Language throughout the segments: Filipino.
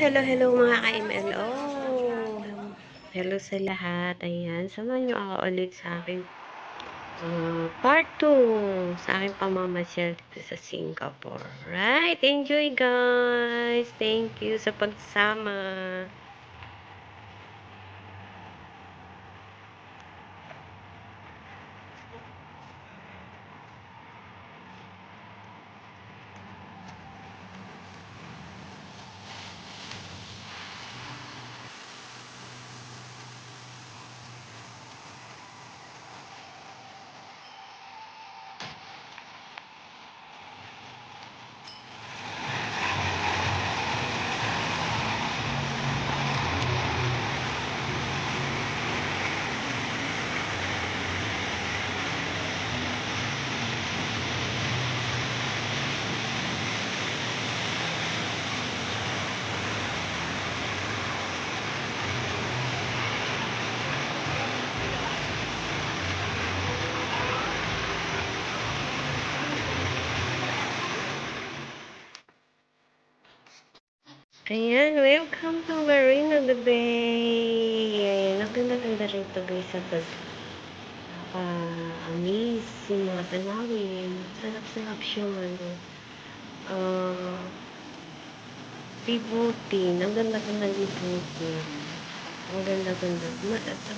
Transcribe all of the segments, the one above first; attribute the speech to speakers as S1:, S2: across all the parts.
S1: hello mga ka-ML. Hello sa lahat. Ayan, samahan niyo ako ulit sa aking part 2 sa aking pamamasyal dito sa Singapore. Right, enjoy guys. Thank you sa pagsama. Ayan, welcome to Marina the Bay. Ayan, ang ganda-ganda rito guys sa amaze yung mga tanawin. Sarap-sarap siya uh, libutin. Ang ganda-ganda libutin. Ang ganda-ganda.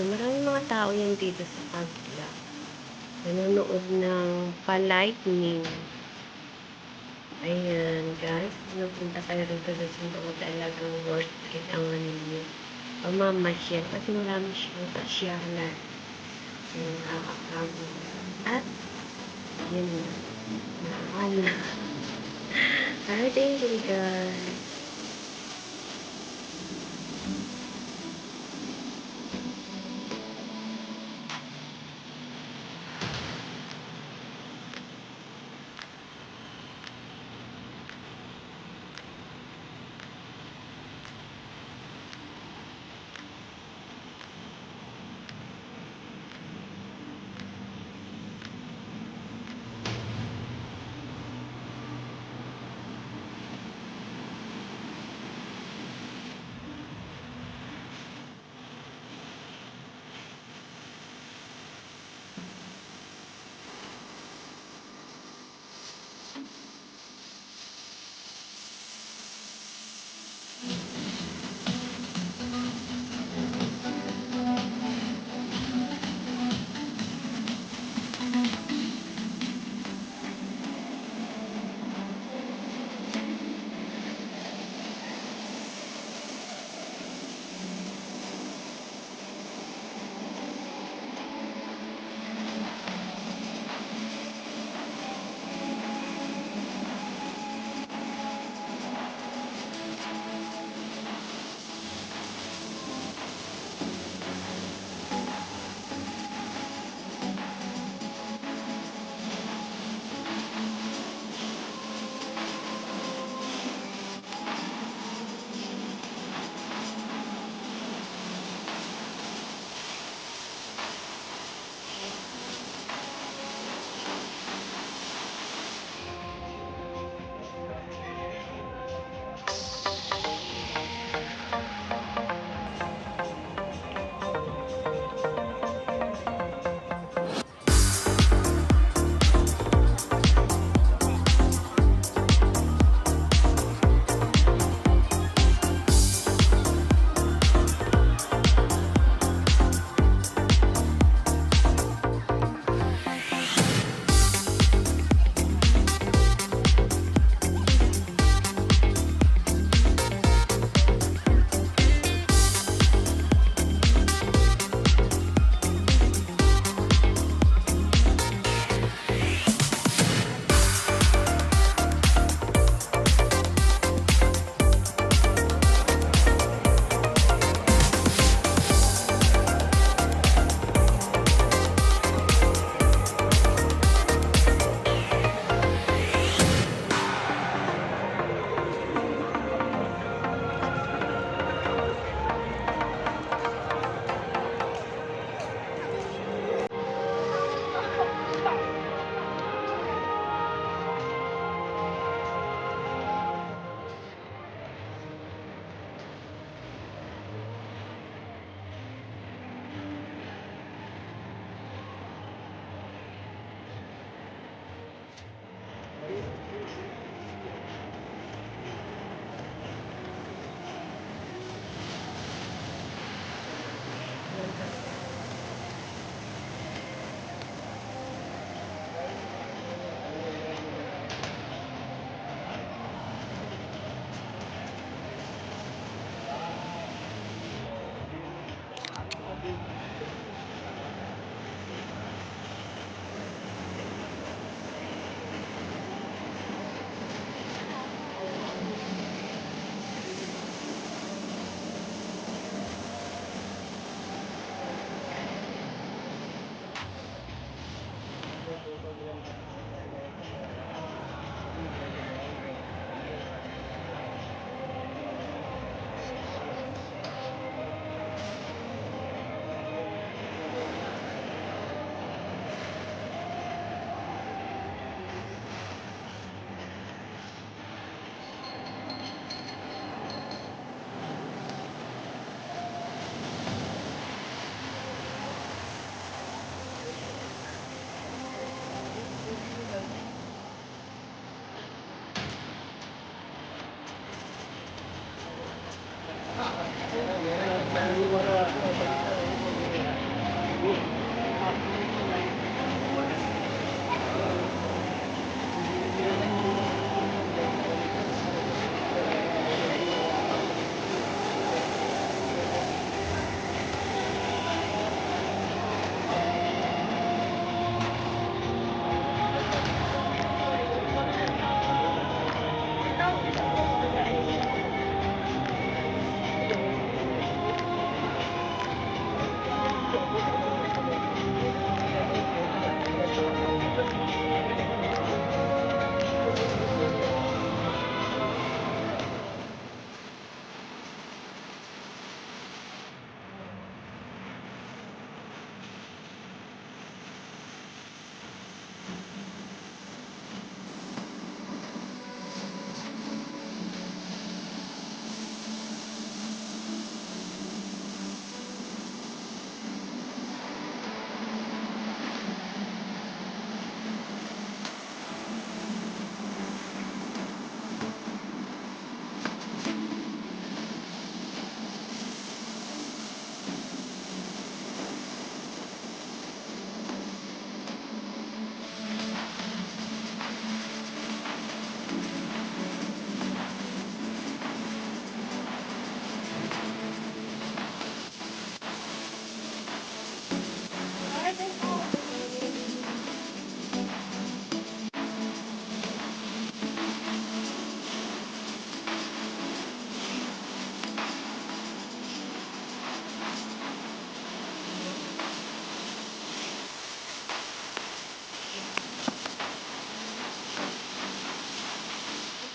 S1: Maraming mga tao yan dito sa kabila. Nanonood ng pa-lightning. Ayan, guys. Napunta kayo rin sa Singapore, talagang worth it ang ano ninyo. Pamamasyal. Kasi marami siyang pasyalan. Nakakapagod. At, yun na. Mahal na. Alright, thank you, guys.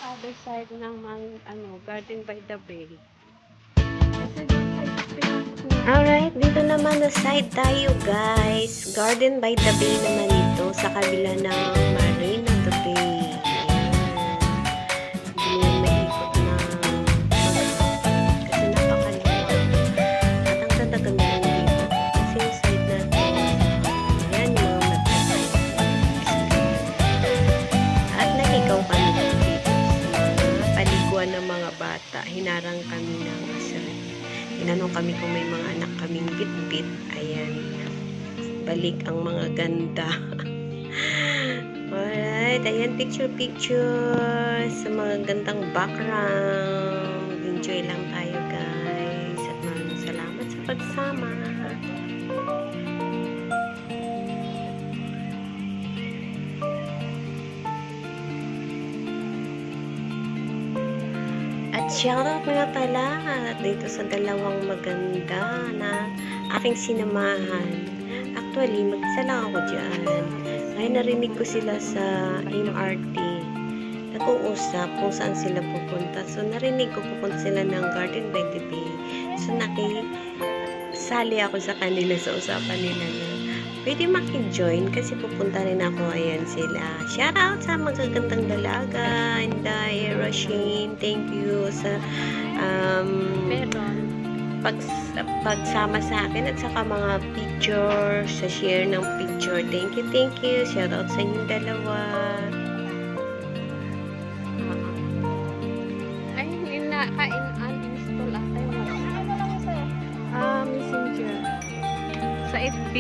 S1: Other side naman, Garden by the Bay. Alright, dito naman na side tayo guys. Garden by the Bay naman ito sa kabila ng Marina the Bay. Hindi mo maikot na kasi napakaliwa. At ang ganda-ganda lang dito. Kasi yung side natin, yan yung mga at nahigaw kami dito sa paliguan ng mga bata. Hinarang kami ng tinanong kami kung may mga anak kaming bit-bit. Ayan. Balik ang mga ganda. Alright. Ayan, picture-picture sa mga gandang background. Enjoy lang tayo, guys. At maraming salamat sa pagsama. Shoutout nga pala dito sa dalawang maganda na aking sinamahan. Actually, mag-isa lang ako dyan. Ngayon narinig ko sila sa MRT. Nag-uusap kung saan sila pupunta. So, narinig ko pupunta sila ng Garden by the Bay. So, nakisali ako sa kanila sa usapan nila na pwede maki-join kasi pupunta rin ako. Ayan sila. Shout out sa magagandang dalaga. Inday, Rasheen. Thank you sa pagsama sa akin at saka mga picture, sa share ng picture. Thank you, thank you. Shout out sa inyong dalawa. Ay, hindi na uninstall ata yung Messenger. Sa FB.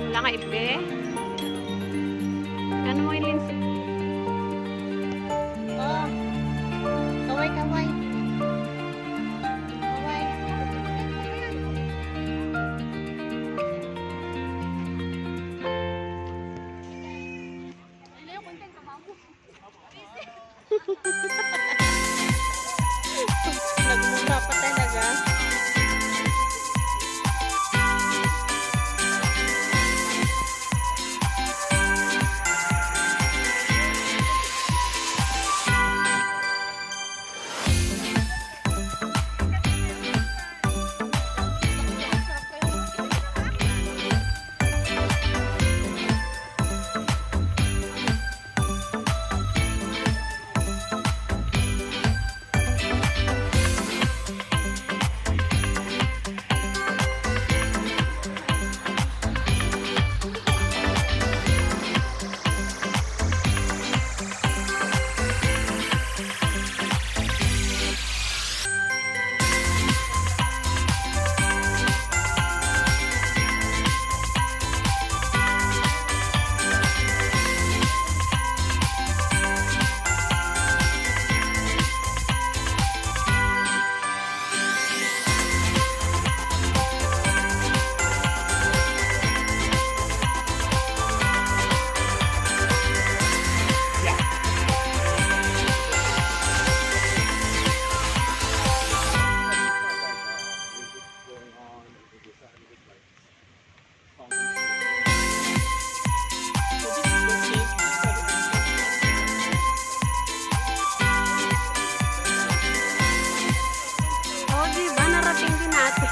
S1: Wala ka FB? Ano mo yung link? Oh. Kaway. Kaway. Nagmula pa talaga.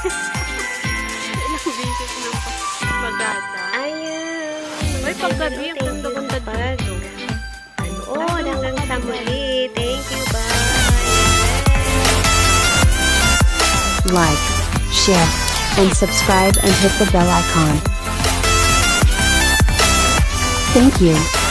S2: Ilang beses ng bagata.
S1: Ayan.
S2: Uy, paggabi, ang ganda-ganda dito.
S1: Ano, hanggang sa muli. Thank you, bye.
S3: Like, share, and subscribe and hit the bell icon. Thank you.